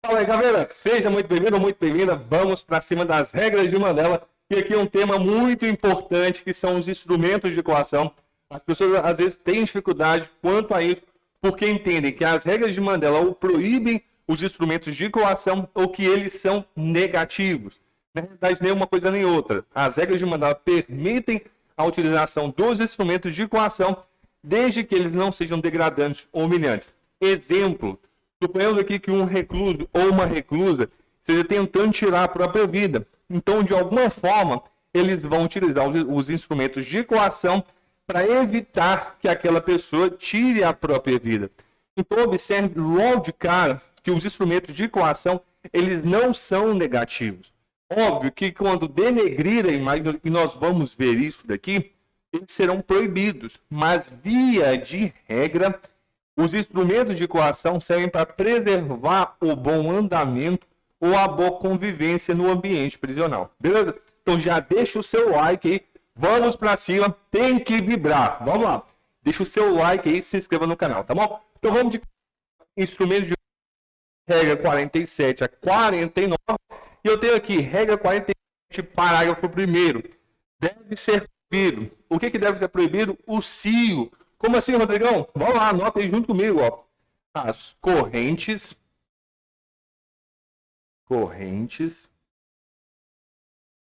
Fala aí, galera, seja muito bem-vindo ou muito bem-vinda. Vamos para cima das regras de Mandela. E aqui é um tema muito importante, que são os instrumentos de coação. As pessoas, às vezes, têm dificuldade quanto a isso, porque entendem que as regras de Mandela ou proíbem os instrumentos de coação ou que eles são negativos. Na realidade, nem uma coisa nem outra. As regras de Mandela permitem a utilização dos instrumentos de coação, desde que eles não sejam degradantes ou humilhantes. Exemplo, suponhamos aqui que um recluso ou uma reclusa esteja tentando tirar a própria vida. Então, de alguma forma, eles vão utilizar os instrumentos de coação para evitar que aquela pessoa tire a própria vida. Então, observe logo de cara que os instrumentos de coação, eles não são negativos. Óbvio que quando denegrir a imagem, e nós vamos ver isso daqui, eles serão proibidos. Mas, via de regra, os instrumentos de coação servem para preservar o bom andamento ou a boa convivência no ambiente prisional. Beleza? Então já deixa o seu like aí. Vamos para cima. Tem que vibrar. Vamos lá. Deixa o seu like aí e se inscreva no canal, tá bom? Então vamos de instrumentos de regra 47 a 49. E eu tenho aqui regra 47, parágrafo 1º. Deve ser proibido. O que deve ser proibido? O cio. Como assim, Rodrigão? Vamos lá, anota aí junto comigo, ó. As correntes,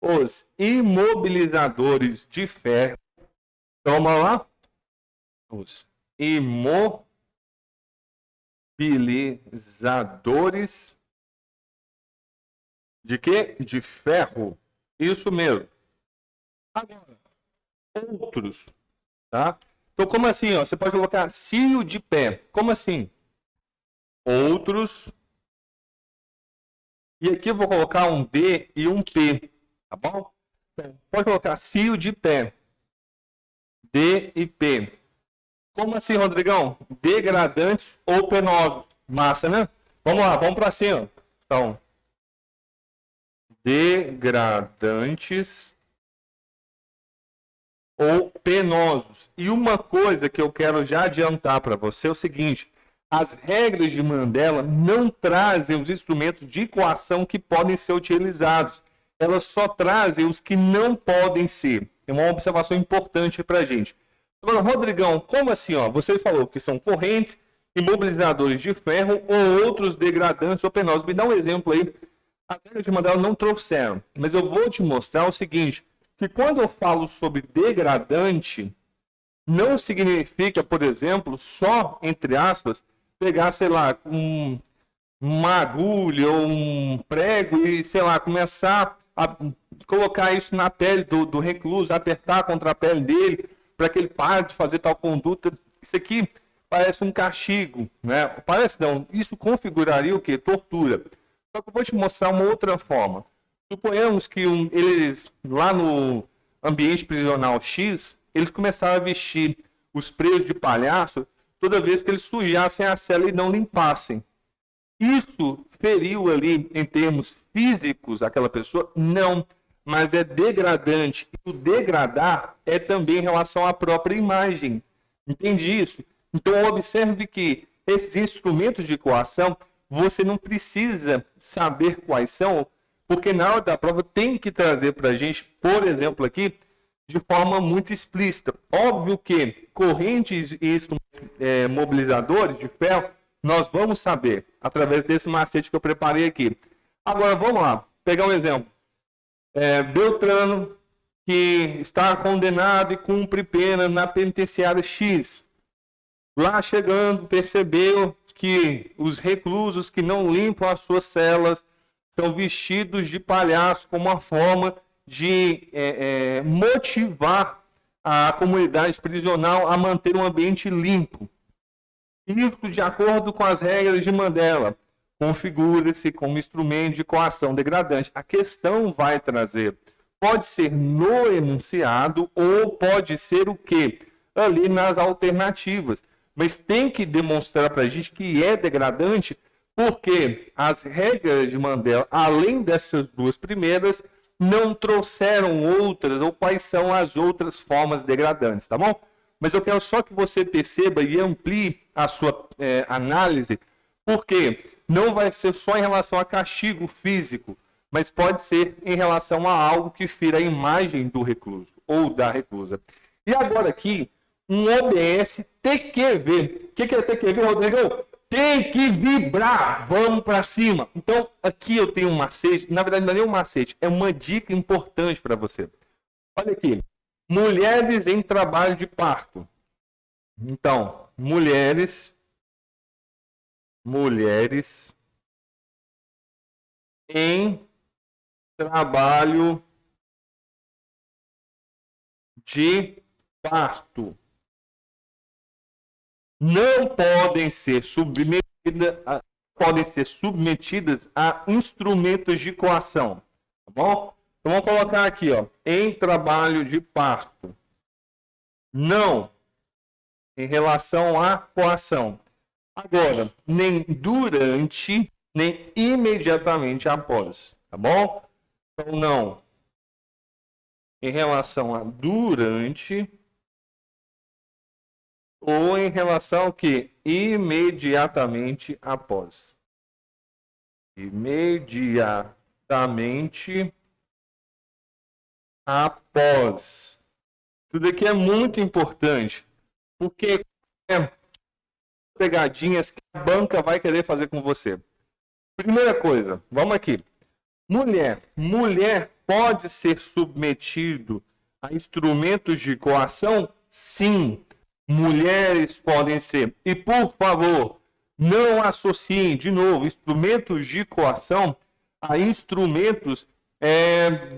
os imobilizadores de ferro. Toma lá. Os imobilizadores de quê? De ferro. Isso mesmo. Agora, outros, tá? Então, como assim? Ó? Você pode colocar cio de pé. Como assim? Outros. E aqui eu vou colocar um D e um P. Tá bom? Então, pode colocar cio de pé. D e P. Como assim, Rodrigão? Degradantes ou penosos. Massa, né? Vamos lá, vamos para cima. Então, degradantes ou penosos. E uma coisa que eu quero já adiantar para você é o seguinte: as regras de Mandela não trazem os instrumentos de coação que podem ser utilizados. Elas só trazem os que não podem ser. É uma observação importante para a gente. Agora, Rodrigão, como assim? Ó? Você falou que são correntes, imobilizadores de ferro ou outros degradantes ou penosos. Me dá um exemplo aí. As regras de Mandela não trouxeram, mas eu vou te mostrar o seguinte: que quando eu falo sobre degradante, não significa, por exemplo, só, entre aspas, pegar, sei lá, uma agulha ou um prego e, sei lá, começar a colocar isso na pele do recluso, apertar contra a pele dele, para que ele pare de fazer tal conduta. Isso aqui parece um castigo, né? Parece não, isso configuraria o quê? Tortura. Só que eu vou te mostrar uma outra forma. Suponhamos que eles, lá no ambiente prisional X, eles começaram a vestir os presos de palhaço toda vez que eles sujassem a cela e não limpassem. Isso feriu ali, em termos físicos, aquela pessoa? Não, mas é degradante. E o degradar é também em relação à própria imagem. Entende isso? Então, observe que esses instrumentos de coação, você não precisa saber quais são, porque na hora da prova tem que trazer para a gente, por exemplo, aqui, de forma muito explícita. Óbvio que correntes e mobilizadores de ferro, nós vamos saber através desse macete que eu preparei aqui. Agora, vamos lá, pegar um exemplo. Beltrano, que está condenado e cumpre pena na penitenciária X. Lá chegando, percebeu que os reclusos que não limpam as suas celas são vestidos de palhaço como uma forma de motivar a comunidade prisional a manter um ambiente limpo. Isso de acordo com as regras de Mandela. Configura-se como instrumento de coação degradante. A questão vai trazer, pode ser no enunciado ou pode ser o quê? Ali nas alternativas. Mas tem que demonstrar para a gente que é degradante, porque as regras de Mandela, além dessas duas primeiras, não trouxeram outras, ou quais são as outras formas degradantes, tá bom? Mas eu quero só que você perceba e amplie a sua análise, porque não vai ser só em relação a castigo físico, mas pode ser em relação a algo que fira a imagem do recluso ou da reclusa. E agora aqui, um OBS TQV. O que é TQV, Rodrigo? Tem que vibrar, vamos para cima. Então, aqui eu tenho um macete, na verdade não é nem um macete, é uma dica importante para você. Olha aqui, mulheres em trabalho de parto. Então, mulheres em trabalho de parto não podem ser submetidas a instrumentos de coação, tá bom? Então vamos colocar aqui, ó, em trabalho de parto. Não em relação à coação. Agora, nem durante, nem imediatamente após, tá bom? Então não em relação a durante ou em relação ao que? Imediatamente após. Imediatamente após. Isso daqui é muito importante, porque é pegadinhas que a banca vai querer fazer com você. Primeira coisa, vamos aqui. Mulher pode ser submetido a instrumentos de coação? Sim. Mulheres podem ser. E, por favor, não associem, de novo, instrumentos de coação a instrumentos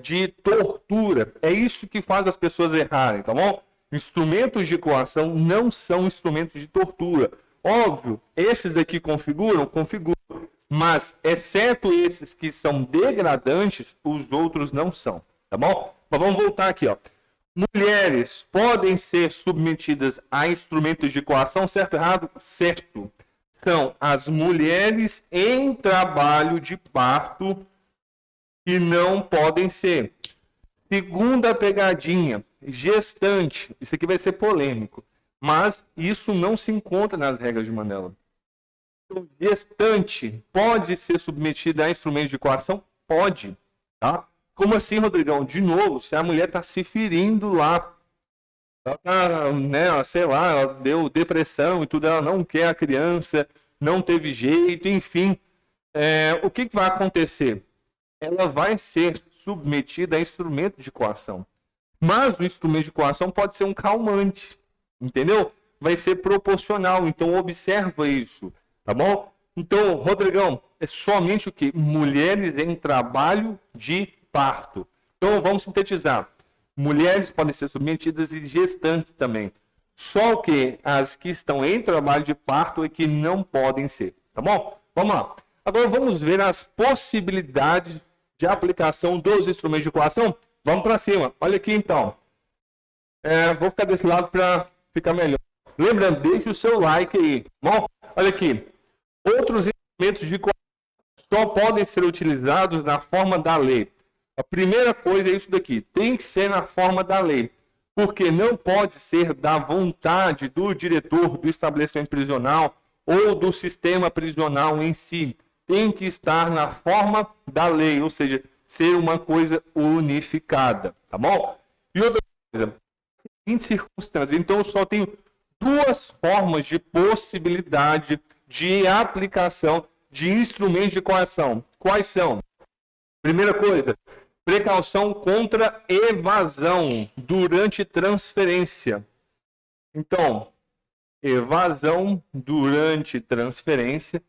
de tortura. É isso que faz as pessoas errarem, tá bom? Instrumentos de coação não são instrumentos de tortura. Óbvio, esses daqui configuram. Mas, exceto esses que são degradantes, os outros não são, tá bom? Mas vamos voltar aqui, ó. Mulheres podem ser submetidas a instrumentos de coação, certo ou errado? Certo. São as mulheres em trabalho de parto que não podem ser. Segunda pegadinha, gestante. Isso aqui vai ser polêmico, mas isso não se encontra nas regras de Mandela. Então, gestante pode ser submetida a instrumentos de coação? Pode, tá? Como assim, Rodrigão? De novo, se a mulher está se ferindo lá, ela tá, né, sei lá, ela deu depressão e tudo, ela não quer a criança, não teve jeito, enfim. O que vai acontecer? Ela vai ser submetida a instrumento de coação. Mas o instrumento de coação pode ser um calmante, entendeu? Vai ser proporcional, então observa isso, tá bom? Então, Rodrigão, é somente o quê? Mulheres em trabalho de parto. Então, vamos sintetizar. Mulheres podem ser submetidas e gestantes também. Só que as que estão em trabalho de parto é que não podem ser, tá bom? Vamos lá. Agora vamos ver as possibilidades de aplicação dos instrumentos de coação. Vamos para cima. Olha aqui então. Vou ficar desse lado para ficar melhor. Lembrando, deixe o seu like aí. Bom, olha aqui. Outros instrumentos de coação só podem ser utilizados na forma da lei. A primeira coisa é isso daqui. Tem que ser na forma da lei. Porque não pode ser da vontade do diretor do estabelecimento prisional ou do sistema prisional em si. Tem que estar na forma da lei, ou seja, ser uma coisa unificada, tá bom? E outra coisa, seguinte circunstância, então eu só tenho duas formas de possibilidade de aplicação de instrumentos de coação. Quais são? Primeira coisa, precaução contra evasão durante transferência. Então, evasão durante transferência.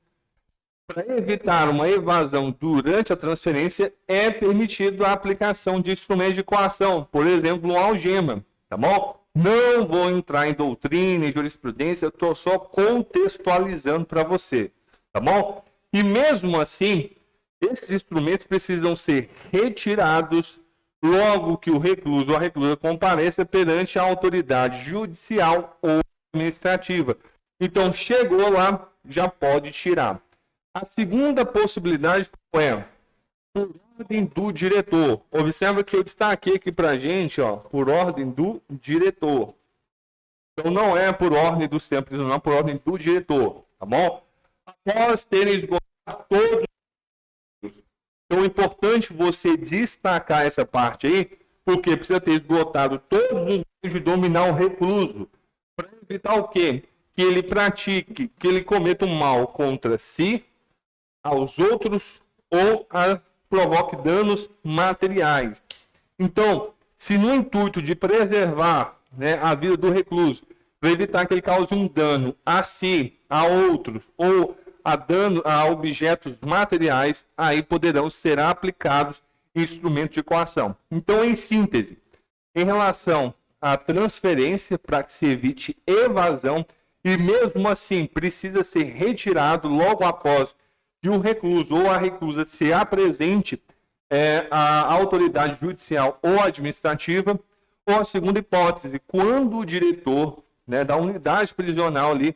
Para evitar uma evasão durante a transferência, é permitido a aplicação de instrumentos de coação, por exemplo, uma algema, tá bom? Não vou entrar em doutrina e jurisprudência, eu estou só contextualizando para você, tá bom? E mesmo assim, esses instrumentos precisam ser retirados logo que o recluso ou a reclusa compareça perante a autoridade judicial ou administrativa. Então, chegou lá, já pode tirar. A segunda possibilidade é por ordem do diretor. Observa que eu destaquei aqui para a gente, ó, por ordem do diretor. Então, não é por ordem do sistema prisional, por ordem do diretor, tá bom? Após terem esgotado todos. Então é importante você destacar essa parte aí, porque precisa ter esgotado todos os meios de dominar o recluso, para evitar o quê? Que ele pratique, que ele cometa um mal contra si, aos outros ou provoque danos materiais. Então, se no intuito de preservar, né, a vida do recluso, para evitar que ele cause um dano a si, a outros ou a dano a objetos materiais, aí poderão ser aplicados instrumentos de coação. Então, em síntese, em relação à transferência, para que se evite evasão, e mesmo assim precisa ser retirado logo após que o recluso ou a reclusa se apresente à autoridade judicial ou administrativa, ou a segunda hipótese, quando o diretor, né, da unidade prisional ali,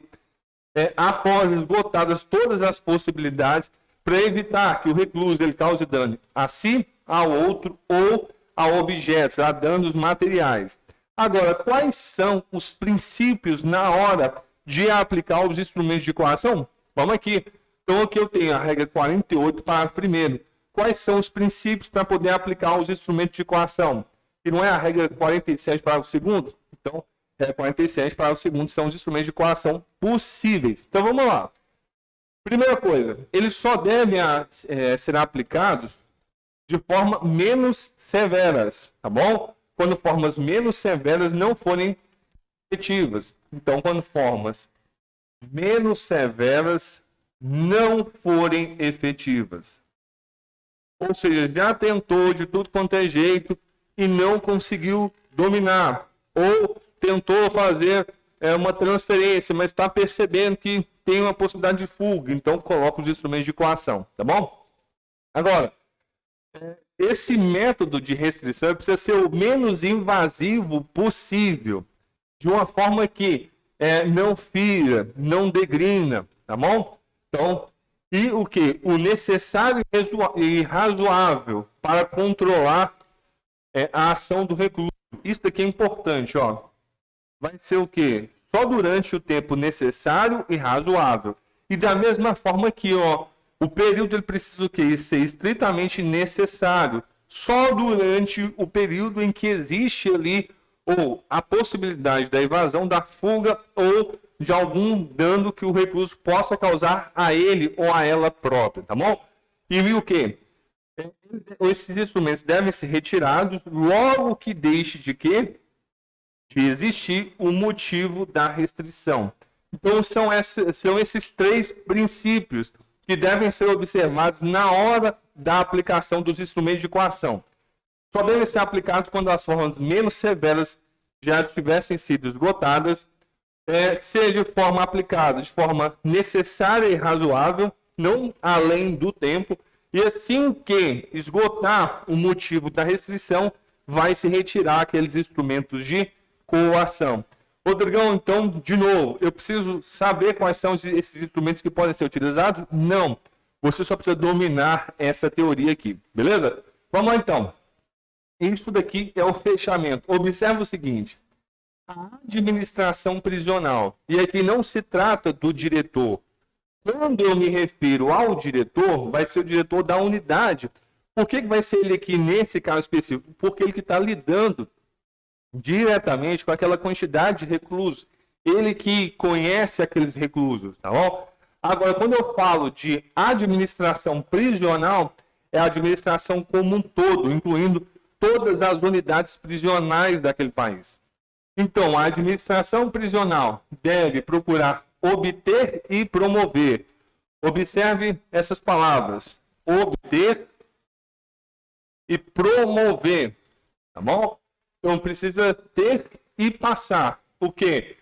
após esgotadas todas as possibilidades, para evitar que o recluso ele cause dano a si, ao outro ou a objetos, a danos materiais. Agora, quais são os princípios na hora de aplicar os instrumentos de coação? Vamos aqui. Então, aqui eu tenho a regra 48, parágrafo 1º. Quais são os princípios para poder aplicar os instrumentos de coação? Que não é a regra 47, parágrafo 2º? Então, regra 47, parágrafo 2º são os instrumentos de coação possíveis. Então, vamos lá. Primeira coisa, eles só devem ser aplicados de forma menos severas, tá bom? Quando formas menos severas não forem efetivas. Então, quando formas menos severas não forem efetivas. Ou seja, já tentou de tudo quanto é jeito e não conseguiu dominar. Ou tentou fazer uma transferência, mas está percebendo que tem uma possibilidade de fuga. Então, coloca os instrumentos de coação, tá bom? Agora, esse método de restrição precisa ser o menos invasivo possível, de uma forma que não fira, não degrina, tá bom? Então, e o que? O necessário e razoável para controlar a ação do recluso. Isso aqui é importante, ó. Vai ser o quê? Só durante o tempo necessário e razoável. E da mesma forma que, ó, o período ele precisa o quê? Ser estritamente necessário. Só durante o período em que existe ali ou a possibilidade da evasão, da fuga ou de algum dano que o recluso possa causar a ele ou a ela própria, tá bom? E o quê? Esses instrumentos devem ser retirados logo que deixe de quê? De existir o motivo da restrição. Então, são esses três princípios que devem ser observados na hora da aplicação dos instrumentos de coação. Só devem ser aplicados quando as formas menos severas já tivessem sido esgotadas, seja de forma aplicada de forma necessária e razoável, não além do tempo, e assim que esgotar o motivo da restrição, vai se retirar aqueles instrumentos de coação. Rodrigão, então, de novo, eu preciso saber quais são esses instrumentos que podem ser utilizados? Não. Você só precisa dominar essa teoria aqui, beleza? Vamos lá, então. Isso daqui é o fechamento. Observe o seguinte. A administração prisional. E aqui não se trata do diretor. Quando eu me refiro ao diretor, vai ser o diretor da unidade. Por que vai ser ele aqui nesse caso específico? Porque ele que está lidando diretamente com aquela quantidade de reclusos. Ele que conhece aqueles reclusos, tá bom? Agora, quando eu falo de administração prisional, é a administração como um todo, incluindo todas as unidades prisionais daquele país. Então, a administração prisional deve procurar obter e promover. Observe essas palavras. Obter e promover. Tá bom? Então, precisa ter e passar. O quê?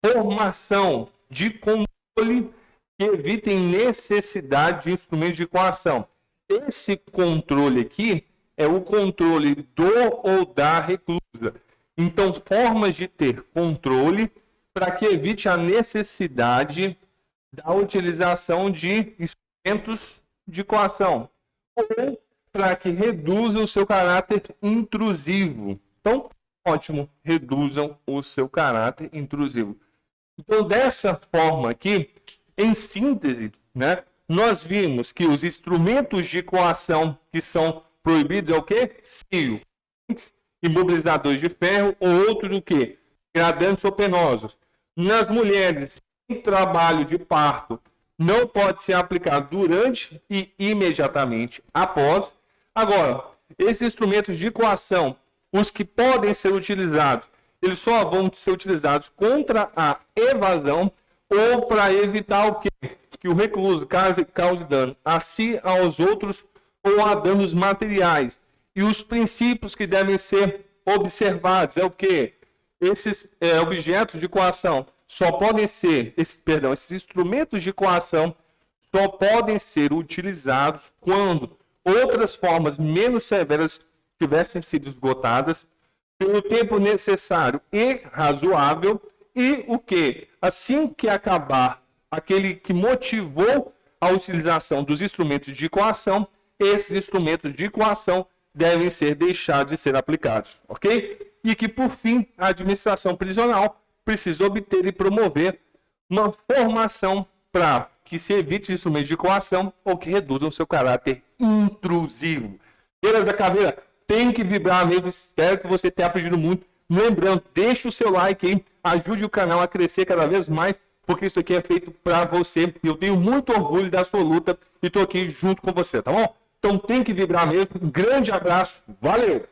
Formação de controle que evitem necessidade de instrumentos de coação. Esse controle aqui é o controle do ou da reclusa. Então, formas de ter controle para que evite a necessidade da utilização de instrumentos de coação. Ou para que reduzam o seu caráter intrusivo. Então, ótimo, reduzam o seu caráter intrusivo. Então, dessa forma aqui, em síntese, né, nós vimos que os instrumentos de coação que são proibidos é o quê? Cio, imobilizadores de ferro ou outros o quê? Gradantes ou penosos. Nas mulheres, em trabalho de parto, não pode ser aplicado durante e imediatamente após. Agora, esses instrumentos de coação, os que podem ser utilizados, eles só vão ser utilizados contra a evasão ou para evitar o quê? Que o recluso cause dano a si, aos outros ou a danos materiais. E os princípios que devem ser observados é o quê? Esses objetos de coação só podem ser, esses instrumentos de coação só podem ser utilizados quando outras formas menos severas tivessem sido esgotadas pelo tempo necessário e razoável e o que? Assim que acabar aquele que motivou a utilização dos instrumentos de coação, esses instrumentos de coação devem ser deixados de ser aplicados, ok? E que, por fim, a administração prisional precisa obter e promover uma formação para que se evite instrumentos de coação ou que reduzam seu caráter intrusivo. Beleza, Caveira? Tem que vibrar mesmo, espero que você tenha aprendido muito. Lembrando, deixa o seu like aí, ajude o canal a crescer cada vez mais, porque isso aqui é feito para você. E eu tenho muito orgulho da sua luta e estou aqui junto com você, tá bom? Então tem que vibrar mesmo. Um grande abraço, valeu!